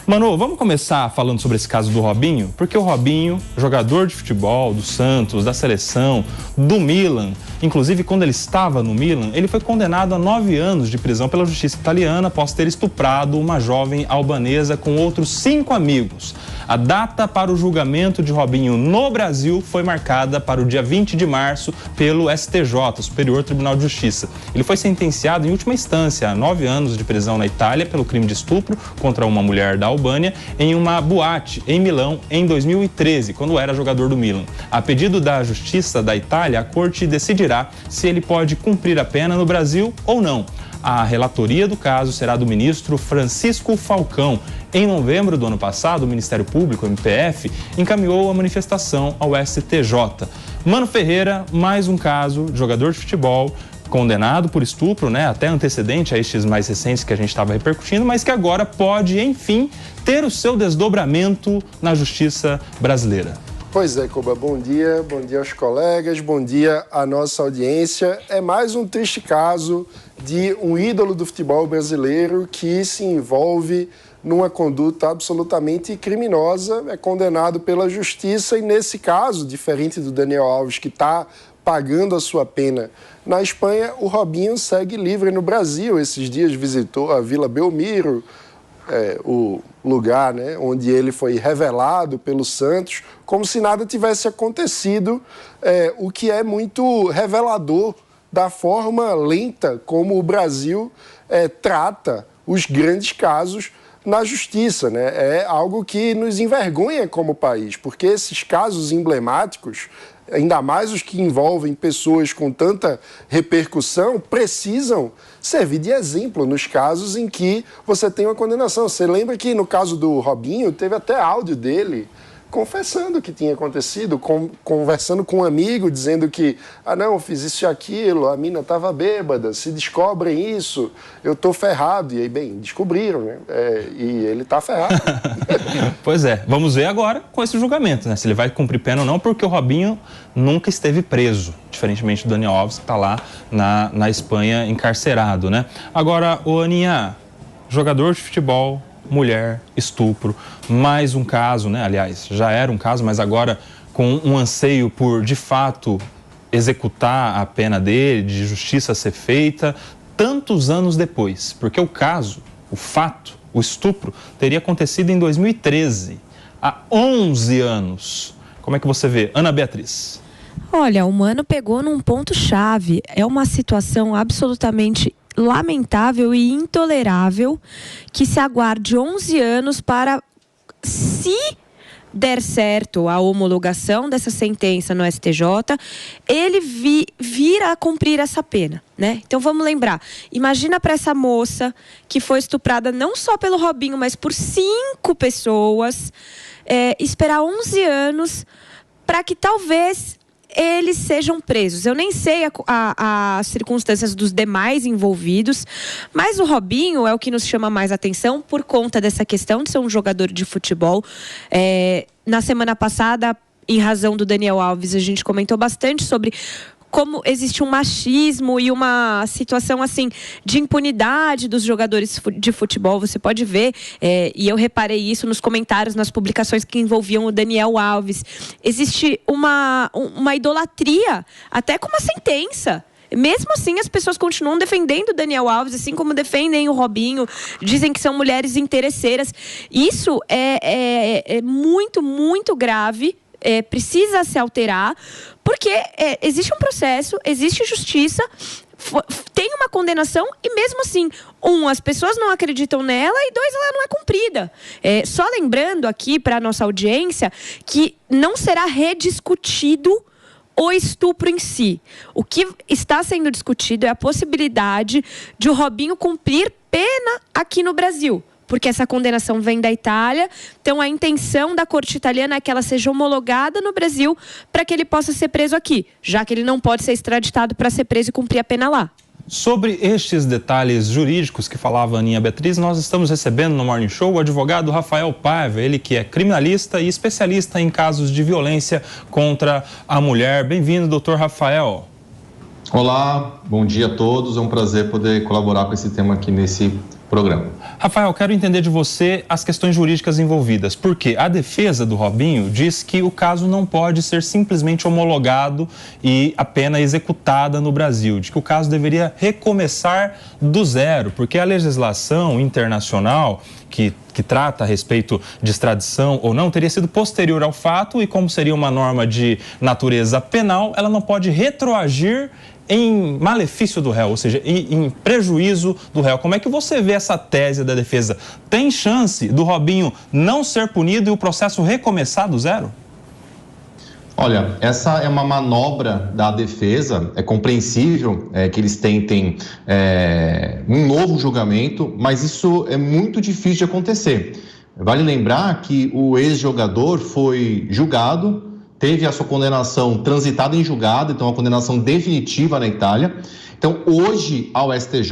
Manu, vamos começar falando sobre esse caso do Robinho? Porque o Robinho, jogador de futebol do Santos, da seleção, do Milan, inclusive quando ele estava no Milan, ele foi condenado a 9 anos de prisão pela justiça italiana após ter estuprado uma jovem albanesa com outros 5 amigos. A data para o julgamento de Robinho no Brasil foi marcada para o dia 20 de março pelo STJ, Superior Tribunal de Justiça. Ele foi sentenciado em última instância a 9 anos de prisão na Itália pelo crime de estupro contra uma mulher da Albânia em uma boate em Milão em 2013, quando era jogador do Milan. A pedido da Justiça da Itália, a corte decidirá se ele pode cumprir a pena no Brasil ou não. A relatoria do caso será do ministro Francisco Falcão. Em novembro do ano passado, o Ministério Público, o MPF, encaminhou a manifestação ao STJ. Mano Ferreira, mais um caso de jogador de futebol condenado por estupro, até antecedente a estes mais recentes que a gente estava repercutindo, mas que agora pode, enfim, ter o seu desdobramento na justiça brasileira. Pois é, Koba, bom dia aos colegas, bom dia à nossa audiência. É mais um triste caso de um ídolo do futebol brasileiro que se envolve numa conduta absolutamente criminosa, é condenado pela justiça e, nesse caso, diferente do Daniel Alves, que está pagando a sua pena na Espanha, o Robinho segue livre no Brasil. Esses dias visitou a Vila Belmiro, o lugar onde ele foi revelado pelo Santos, como se nada tivesse acontecido, o que é muito revelador da forma lenta como o Brasil trata os grandes casos na justiça. É algo que nos envergonha como país, porque esses casos emblemáticos, ainda mais os que envolvem pessoas com tanta repercussão, precisam servir de exemplo nos casos em que você tem uma condenação. Você lembra que no caso do Robinho, teve até áudio dele confessando o que tinha acontecido, conversando com um amigo, dizendo que, não, fiz isso e aquilo, a mina estava bêbada, se descobrem isso, eu estou ferrado. E aí, bem, descobriram, e ele está ferrado. Pois é, vamos ver agora com esse julgamento, se ele vai cumprir pena ou não, porque o Robinho nunca esteve preso, diferentemente do Daniel Alves, que está lá na Espanha encarcerado, Agora, Aninha, jogador de futebol, mulher, estupro, mais um caso, aliás, já era um caso, mas agora com um anseio por, de fato, executar a pena dele, de justiça ser feita, tantos anos depois, porque o caso, o fato, o estupro, teria acontecido em 2013, há 11 anos. Como é que você vê? Ana Beatriz. Olha, o Mano pegou num ponto-chave, é uma situação absolutamente lamentável e intolerável que se aguarde 11 anos para, se der certo a homologação dessa sentença no STJ, ele vir a cumprir essa pena, Então vamos lembrar, imagina para essa moça que foi estuprada não só pelo Robinho, mas por 5 pessoas, esperar 11 anos para que talvez eles sejam presos. Eu nem sei as circunstâncias dos demais envolvidos, mas o Robinho é o que nos chama mais atenção por conta dessa questão de ser um jogador de futebol. Na semana passada, em razão do Daniel Alves, a gente comentou bastante sobre como existe um machismo e uma situação assim de impunidade dos jogadores de futebol. Você pode ver, e eu reparei isso nos comentários, nas publicações que envolviam o Daniel Alves. Existe uma idolatria, até com uma sentença. Mesmo assim, as pessoas continuam defendendo o Daniel Alves, assim como defendem o Robinho, dizem que são mulheres interesseiras. Isso é muito, muito grave. Precisa se alterar, porque existe um processo, existe justiça, tem uma condenação e mesmo assim, as pessoas não acreditam nela e 2, ela não é cumprida. Só lembrando aqui para a nossa audiência que não será rediscutido o estupro em si. O que está sendo discutido é a possibilidade de o Robinho cumprir pena aqui no Brasil, porque essa condenação vem da Itália. Então, a intenção da corte italiana é que ela seja homologada no Brasil para que ele possa ser preso aqui, já que ele não pode ser extraditado para ser preso e cumprir a pena lá. Sobre estes detalhes jurídicos que falava a Aninha Beatriz, nós estamos recebendo no Morning Show o advogado Rafael Paiva, ele que é criminalista e especialista em casos de violência contra a mulher. Bem-vindo, doutor Rafael. Olá, bom dia a todos. É um prazer poder colaborar com esse tema aqui nesse programa. Rafael, quero entender de você as questões jurídicas envolvidas, porque a defesa do Robinho diz que o caso não pode ser simplesmente homologado e a pena executada no Brasil, de que o caso deveria recomeçar do zero, porque a legislação internacional que trata a respeito de extradição ou não, teria sido posterior ao fato e, como seria uma norma de natureza penal, ela não pode retroagir em malefício do réu, ou seja, em prejuízo do réu. Como é que você vê essa tese da defesa? Tem chance do Robinho não ser punido e o processo recomeçar do zero? Olha, essa é uma manobra da defesa, é compreensível que eles tentem um novo julgamento, mas isso é muito difícil de acontecer. Vale lembrar que o ex-jogador foi julgado, teve a sua condenação transitada em julgado, então uma condenação definitiva na Itália. Então, hoje, ao STJ,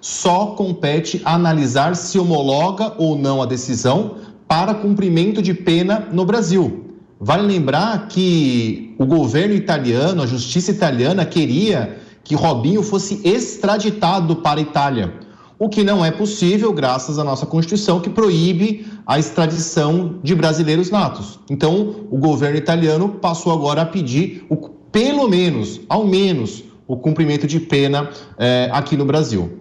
só compete analisar se homologa ou não a decisão para cumprimento de pena no Brasil. Vale lembrar que o governo italiano, a justiça italiana, queria que Robinho fosse extraditado para a Itália, o que não é possível graças à nossa Constituição, que proíbe a extradição de brasileiros natos. Então, o governo italiano passou agora a pedir, ao menos, o cumprimento de pena aqui no Brasil.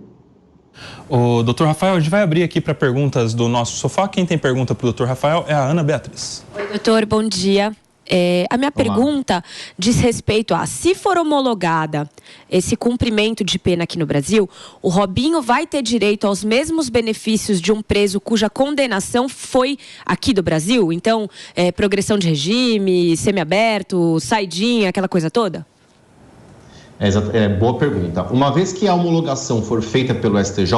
O doutor Rafael, a gente vai abrir aqui para perguntas do nosso sofá. Quem tem pergunta para o doutor Rafael é a Ana Beatriz. Oi, doutor, bom dia. A minha pergunta diz respeito a, se for homologada esse cumprimento de pena aqui no Brasil, o Robinho vai ter direito aos mesmos benefícios de um preso cuja condenação foi aqui do Brasil? Então, progressão de regime, semiaberto, saidinha, aquela coisa toda? Boa pergunta. Uma vez que a homologação for feita pelo STJ,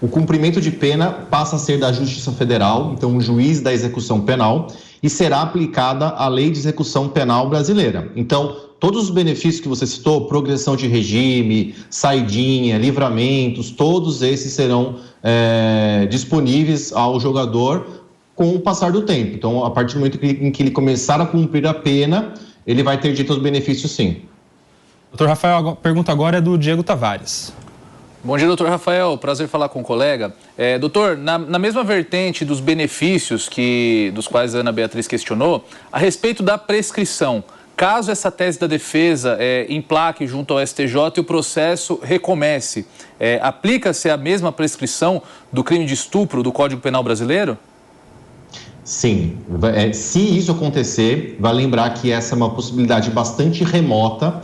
o cumprimento de pena passa a ser da Justiça Federal, então o juiz da execução penal, e será aplicada a Lei de Execução Penal brasileira. Então, todos os benefícios que você citou, progressão de regime, saidinha, livramentos, todos esses serão disponíveis ao jogador com o passar do tempo. Então, a partir do momento em que ele começar a cumprir a pena, ele vai ter direito aos benefícios, sim. Doutor Rafael, a pergunta agora é do Diego Tavares. Bom dia, doutor Rafael. Prazer falar com o colega. Doutor, na mesma vertente dos benefícios dos quais a Ana Beatriz questionou, a respeito da prescrição, caso essa tese da defesa emplaque junto ao STJ e o processo recomece, aplica-se a mesma prescrição do crime de estupro do Código Penal brasileiro? Sim. Se isso acontecer, vai lembrar que essa é uma possibilidade bastante remota.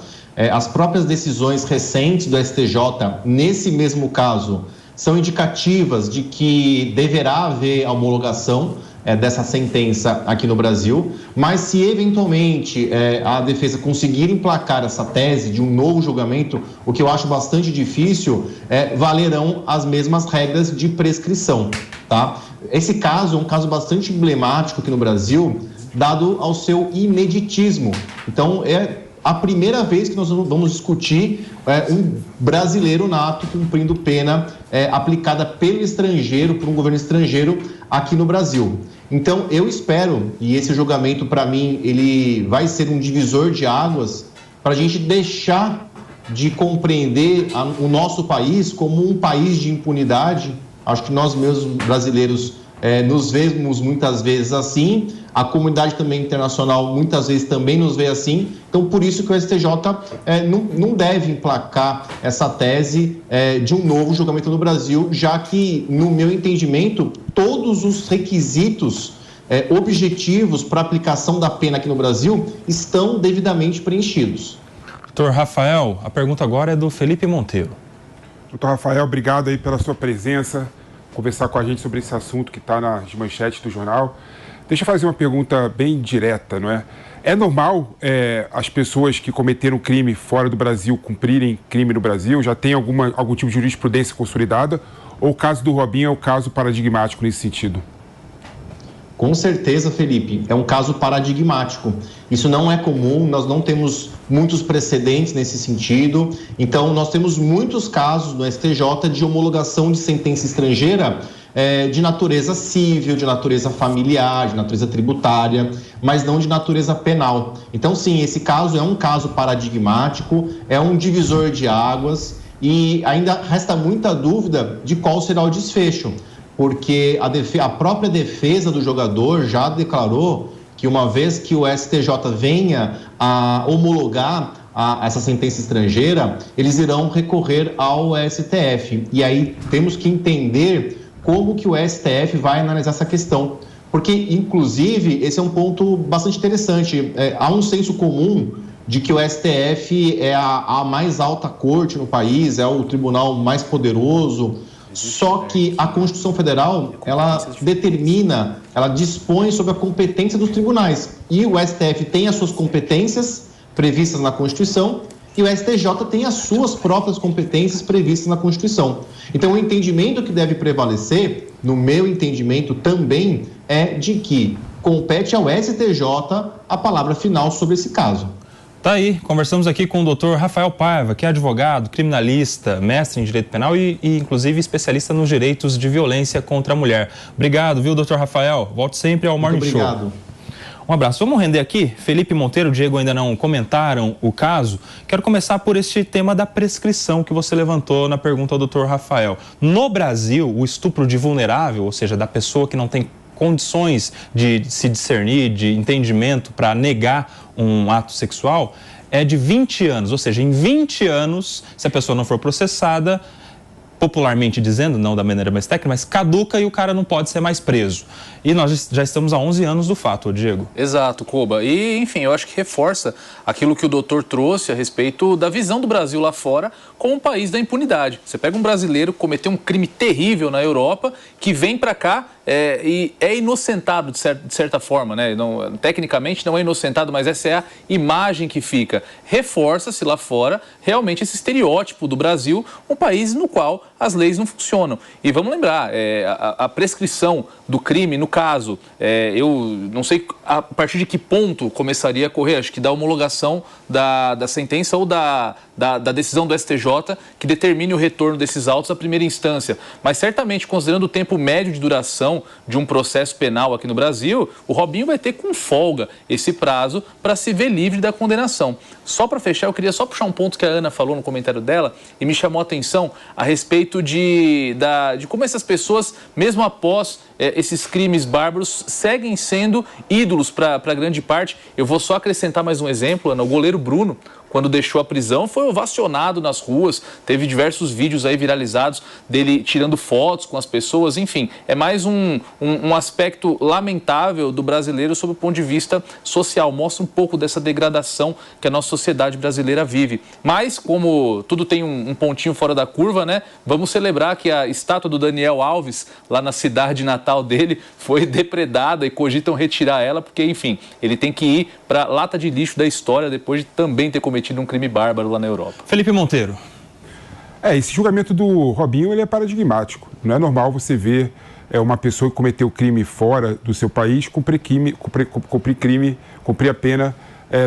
As próprias decisões recentes do STJ, nesse mesmo caso, são indicativas de que deverá haver a homologação dessa sentença aqui no Brasil, mas se eventualmente a defesa conseguir emplacar essa tese de um novo julgamento, o que eu acho bastante difícil, valerão as mesmas regras de prescrição, tá? Esse caso é um caso bastante emblemático aqui no Brasil, dado ao seu ineditismo. Então, a primeira vez que nós vamos discutir um brasileiro nato cumprindo pena aplicada pelo estrangeiro, por um governo estrangeiro aqui no Brasil. Então, eu espero, e esse julgamento, para mim, ele vai ser um divisor de águas para a gente deixar de compreender o nosso país como um país de impunidade. Acho que nós mesmos brasileiros nos vemos muitas vezes assim, a comunidade também internacional muitas vezes também nos vê assim. Então, por isso que o STJ não deve emplacar essa tese de um novo julgamento no Brasil, já que, no meu entendimento, todos os requisitos objetivos para aplicação da pena aqui no Brasil estão devidamente preenchidos. Doutor Rafael, a pergunta agora é do Felipe Monteiro. Doutor Rafael, obrigado aí pela sua presença, conversar com a gente sobre esse assunto que está nas manchetes do jornal. Deixa eu fazer uma pergunta bem direta, não é? É normal as pessoas que cometeram crime fora do Brasil cumprirem crime no Brasil? Já tem algum tipo de jurisprudência consolidada? Ou o caso do Robinho é o caso paradigmático nesse sentido? Com certeza, Felipe, é um caso paradigmático. Isso não é comum, nós não temos muitos precedentes nesse sentido. Então, nós temos muitos casos no STJ de homologação de sentença estrangeira de natureza civil, de natureza familiar, de natureza tributária, mas não de natureza penal. Então, sim, esse caso é um caso paradigmático, é um divisor de águas. e ainda resta muita dúvida de qual será o desfecho, porque a própria defesa do jogador já declarou que uma vez que o STJ venha a homologar essa sentença estrangeira, eles irão recorrer ao STF. E aí temos que entender como que o STF vai analisar essa questão. Porque, inclusive, esse é um ponto bastante interessante. Há um senso comum de que o STF é a mais alta corte no país, é o tribunal mais poderoso. Só que a Constituição Federal, ela determina, ela dispõe sobre a competência dos tribunais. E o STF tem as suas competências previstas na Constituição e o STJ tem as suas próprias competências previstas na Constituição. Então, o entendimento que deve prevalecer, no meu entendimento também, é de que compete ao STJ a palavra final sobre esse caso. Tá aí, conversamos aqui com o doutor Rafael Paiva, que é advogado, criminalista, mestre em Direito Penal e inclusive, especialista nos direitos de violência contra a mulher. Obrigado, viu, doutor Rafael? Volte sempre ao Morning Show. Obrigado. Um abraço. Vamos render aqui. Felipe Monteiro e Diego ainda não comentaram o caso. Quero começar por este tema da prescrição que você levantou na pergunta ao doutor Rafael. No Brasil, o estupro de vulnerável, ou seja, da pessoa que não tem condições de se discernir, de entendimento para negar um ato sexual, é de 20 anos. Ou seja, em 20 anos, se a pessoa não for processada, popularmente dizendo, não da maneira mais técnica, mas caduca e o cara não pode ser mais preso. E nós já estamos há 11 anos do fato, Diego. Exato, Koba. E, enfim, eu acho que reforça aquilo que o doutor trouxe a respeito da visão do Brasil lá fora como um país da impunidade. Você pega um brasileiro que cometeu um crime terrível na Europa, que vem para cá e é inocentado de certa forma, né? Não, tecnicamente não é inocentado, mas essa é a imagem que fica. Reforça-se lá fora realmente esse estereótipo do Brasil, um país no qual as leis não funcionam. E vamos lembrar, a prescrição do crime, no caso, eu não sei a partir de que ponto começaria a correr, acho que da homologação da sentença ou da decisão do STJ que determine o retorno desses autos à primeira instância. Mas certamente, considerando o tempo médio de duração de um processo penal aqui no Brasil, o Robinho vai ter com folga esse prazo para se ver livre da condenação. Só para fechar, eu queria só puxar um ponto que a Ana falou no comentário dela e me chamou a atenção a respeito de como essas pessoas, mesmo após esses crimes bárbaros, seguem sendo ídolos para grande parte. Eu vou só acrescentar mais um exemplo, Ana, o goleiro Bruno, quando deixou a prisão, foi ovacionado nas ruas, teve diversos vídeos aí viralizados dele tirando fotos com as pessoas, enfim, é mais um aspecto lamentável do brasileiro sob o ponto de vista social, mostra um pouco dessa degradação que a nossa sociedade brasileira vive. Mas, como tudo tem um pontinho fora da curva, né, vamos celebrar que a estátua do Daniel Alves, lá na cidade natal dele, foi depredada e cogitam retirar ela, porque, enfim, ele tem que ir para a lata de lixo da história depois de também ter cometido um crime bárbaro lá na Europa. Felipe Monteiro. Esse julgamento do Robinho, ele é paradigmático. Não é normal você ver uma pessoa que cometeu crime fora do seu país cumprir a pena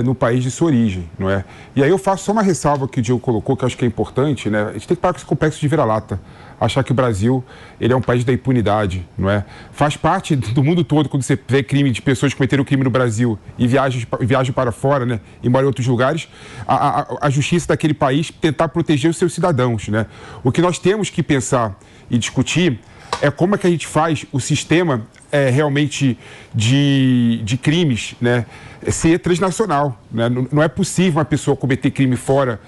no país de sua origem, não é? E aí eu faço só uma ressalva que o Diego colocou, que eu acho que é importante, né? A gente tem que parar com esse complexo de vira-lata. Achar que o Brasil, ele é um país da impunidade, não é? Faz parte do mundo todo, quando você vê crime de pessoas que cometeram crime no Brasil e viajam para fora, né? E moram em outros lugares, a justiça daquele país tentar proteger os seus cidadãos, né? O que nós temos que pensar e discutir é como é que a gente faz o sistema realmente de crimes, né, ser transnacional, né? Não é possível uma pessoa cometer crime fora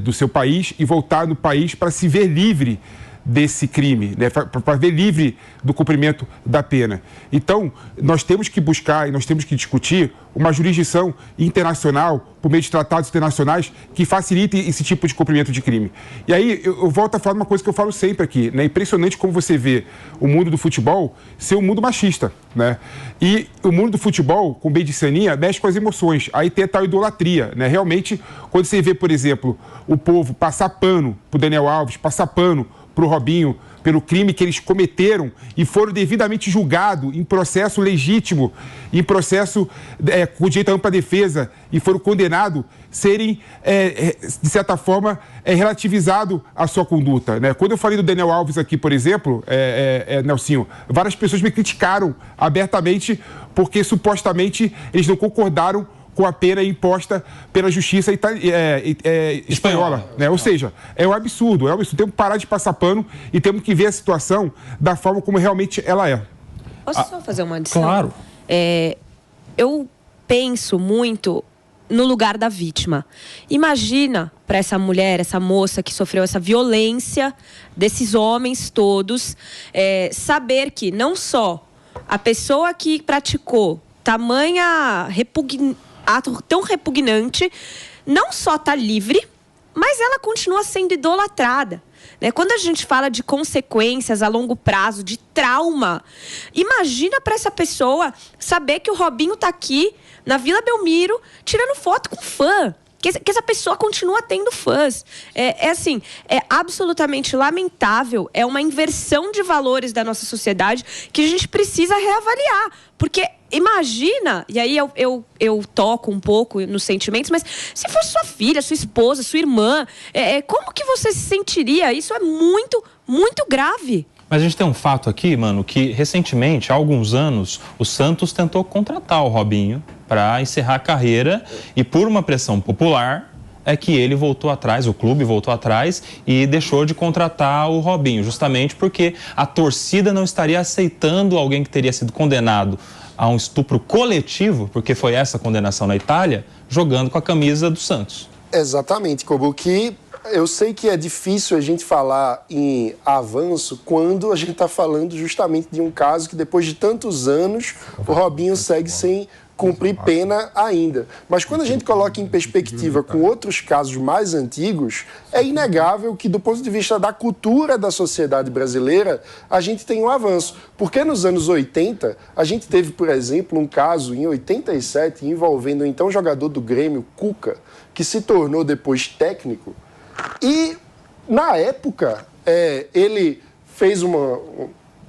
do seu país e voltar no país para se ver livre desse crime, né, para ver livre do cumprimento da pena. Então, nós temos que buscar e nós temos que discutir uma jurisdição internacional, por meio de tratados internacionais, que facilitem esse tipo de cumprimento de crime. E aí, eu volto a falar uma coisa que eu falo sempre aqui, né? É impressionante como você vê o mundo do futebol ser um mundo machista, né? E o mundo do futebol, com bem de Saninha, mexe com as emoções. Aí tem a tal idolatria, né? Realmente, quando você vê, por exemplo, o povo passar pano pro Daniel Alves, passar pano pro Robinho, pelo crime que eles cometeram e foram devidamente julgados em processo legítimo, em processo com direito à ampla defesa e foram condenados, serem, de certa forma, relativizado a sua conduta, né? Quando eu falei do Daniel Alves aqui, por exemplo, Nelsinho, várias pessoas me criticaram abertamente porque supostamente eles não concordaram com a pena imposta pela justiça espanhola, né? Ou seja, é um absurdo, Temos que parar de passar pano e temos que ver a situação da forma como realmente ela é. Posso só fazer uma adição? Claro. Eu penso muito no lugar da vítima. Imagina para essa mulher, essa moça que sofreu essa violência desses homens todos, saber que não só a pessoa que praticou tamanha ato tão repugnante, não só está livre, mas ela continua sendo idolatrada. Quando a gente fala de consequências a longo prazo, de trauma, imagina para essa pessoa saber que o Robinho está aqui na Vila Belmiro tirando foto com fã. Que essa pessoa continua tendo fãs. É absolutamente lamentável. É uma inversão de valores da nossa sociedade que a gente precisa reavaliar. Porque imagina, e aí eu toco um pouco nos sentimentos, mas se fosse sua filha, sua esposa, sua irmã, como que você se sentiria? Isso é muito, muito grave. Mas a gente tem um fato aqui, mano, que recentemente, há alguns anos, o Santos tentou contratar o Robinho para encerrar a carreira e por uma pressão popular é que ele voltou atrás, o clube voltou atrás e deixou de contratar o Robinho, justamente porque a torcida não estaria aceitando alguém que teria sido condenado a um estupro coletivo, porque foi essa a condenação na Itália, jogando com a camisa do Santos. Exatamente, Kobo, que eu sei que é difícil a gente falar em avanço quando a gente está falando justamente de um caso que depois de tantos anos o Robinho segue sem cumprir pena ainda. Mas quando a gente coloca em perspectiva com outros casos mais antigos, é inegável que do ponto de vista da cultura da sociedade brasileira, a gente tem um avanço. Porque nos anos 80, a gente teve, por exemplo, um caso em 87 envolvendo o então jogador do Grêmio, Cuca, que se tornou depois técnico. E, na época, ele fez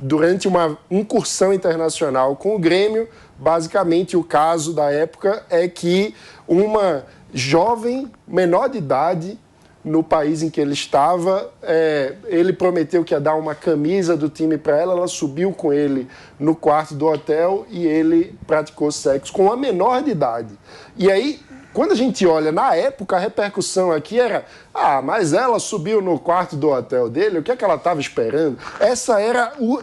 durante uma incursão internacional com o Grêmio, basicamente o caso da época é que uma jovem menor de idade, no país em que ele estava, ele prometeu que ia dar uma camisa do time para ela, ela subiu com ele no quarto do hotel e ele praticou sexo com uma menor de idade. E aí, quando a gente olha, na época, a repercussão aqui era mas ela subiu no quarto do hotel dele, o que é que ela estava esperando?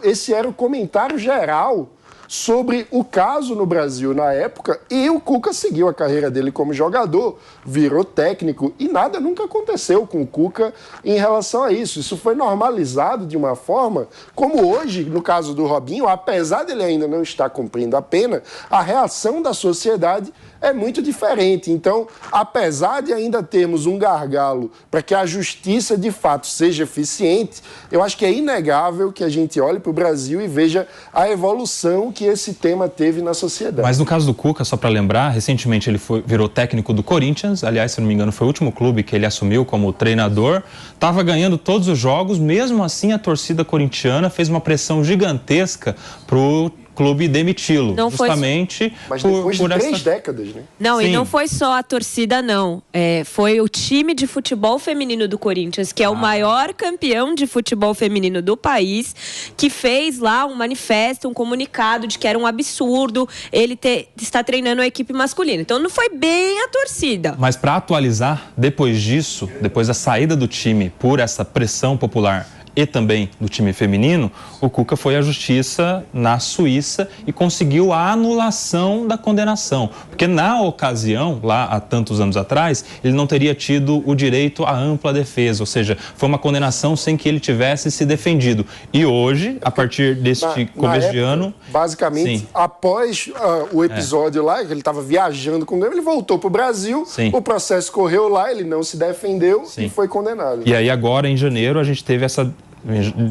Esse era o comentário geral sobre o caso no Brasil na época, e o Cuca seguiu a carreira dele como jogador, virou técnico, e nada nunca aconteceu com o Cuca em relação a isso. Isso foi normalizado de uma forma, como hoje, no caso do Robinho, apesar dele ainda não estar cumprindo a pena, a reação da sociedade é muito diferente. Então, apesar de ainda termos um gargalo para que a justiça de fato seja eficiente, eu acho que é inegável que a gente olhe para o Brasil e veja a evolução que esse tema teve na sociedade. Mas no caso do Cuca, só para lembrar, recentemente ele virou técnico do Corinthians, aliás, se não me engano, foi o último clube que ele assumiu como treinador, estava ganhando todos os jogos, mesmo assim a torcida corintiana fez uma pressão gigantesca pro clube demiti-lo, justamente mas depois de 3 décadas, né? Não, Sim. E não foi só a torcida, não. Foi o time de futebol feminino do Corinthians, que é o maior campeão de futebol feminino do país, que fez lá um manifesto, um comunicado de que era um absurdo ele estar treinando a equipe masculina. Então não foi bem a torcida. Mas para atualizar, depois disso, depois da saída do time por essa pressão popular e também do time feminino, o Cuca foi à justiça na Suíça e conseguiu a anulação da condenação. Porque na ocasião, lá há tantos anos atrás, ele não teria tido o direito à ampla defesa, ou seja, foi uma condenação sem que ele tivesse se defendido. E hoje, a partir deste começo de ano... Basicamente, após o episódio lá, que ele estava viajando com o Grêmio, ele voltou para o Brasil, o processo correu lá, ele não se defendeu e foi condenado. E aí agora, em janeiro, a gente teve essa...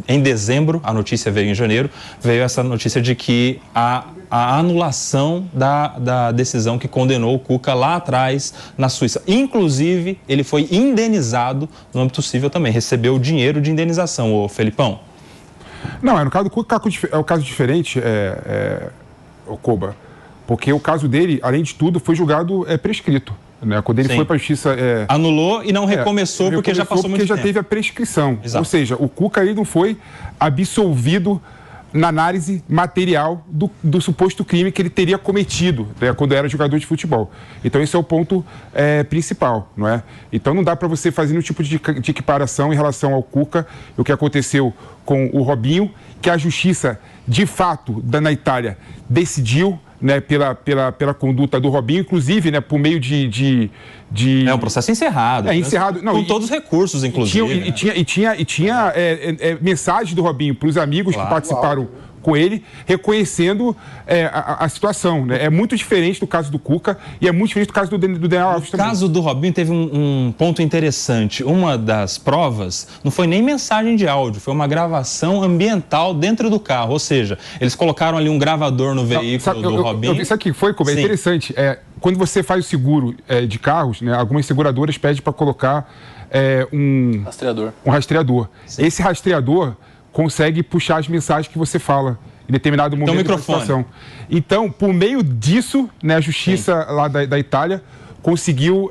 Em dezembro, a notícia veio em janeiro, veio essa notícia de que a anulação da decisão que condenou o Cuca lá atrás na Suíça. Inclusive, ele foi indenizado no âmbito civil também, recebeu dinheiro de indenização, ô Felipão. Não, no caso do Cuca é um caso diferente, o Koba, porque o caso dele, além de tudo, foi julgado prescrito. Né? Quando ele foi para a justiça... Anulou e não recomeçou porque já passou muito tempo. Porque já teve a prescrição. Exato. Ou seja, o Cuca ele não foi absolvido na análise material do suposto crime que ele teria cometido, né, quando era jogador de futebol. Então, esse é o ponto principal, não é? Então, não dá para você fazer nenhum tipo de equiparação em relação ao Cuca, o que aconteceu com o Robinho, que a justiça, de fato, na Itália, decidiu, né, pela conduta do Robinho, inclusive, né, por meio de... É um processo encerrado. Encerrado. Não, com todos os recursos, inclusive. E tinha mensagens do Robinho para os amigos que participaram com ele, reconhecendo a situação, né? É muito diferente do caso do Cuca e é muito diferente do caso do Daniel Alves também. No caso do Robinho teve um ponto interessante. Uma das provas não foi nem mensagem de áudio, foi uma gravação ambiental dentro do carro. Ou seja, eles colocaram ali um gravador no veículo do Robinho. Isso aqui foi como é interessante. Quando você faz o seguro de carros, né, algumas seguradoras pedem para colocar um rastreador. Sim. Esse rastreador consegue puxar as mensagens que você fala em determinado momento da situação. Então, por meio disso, né, a justiça lá da Itália conseguiu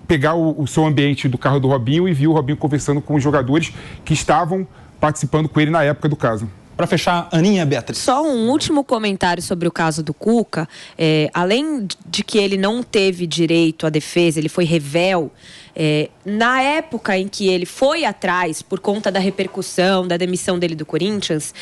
pegar o som ambiente do carro do Robinho e viu o Robinho conversando com os jogadores que estavam participando com ele na época do caso. Para fechar, Aninha, Beatriz. Só um último comentário sobre o caso do Cuca. Além de que ele não teve direito à defesa, ele foi revel. Na época em que ele foi atrás, por conta da repercussão, da demissão dele do Corinthians,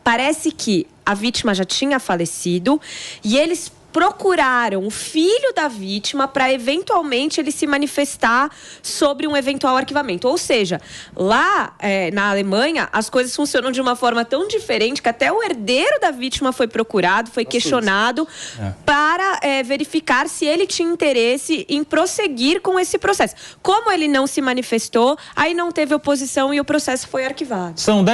parece que a vítima já tinha falecido e eles procuraram o filho da vítima para eventualmente ele se manifestar sobre um eventual arquivamento. Ou seja, lá na Alemanha, as coisas funcionam de uma forma tão diferente que até o herdeiro da vítima foi procurado, foi questionado para verificar se ele tinha interesse em prosseguir com esse processo. Como ele não se manifestou, aí não teve oposição e o processo foi arquivado. São 10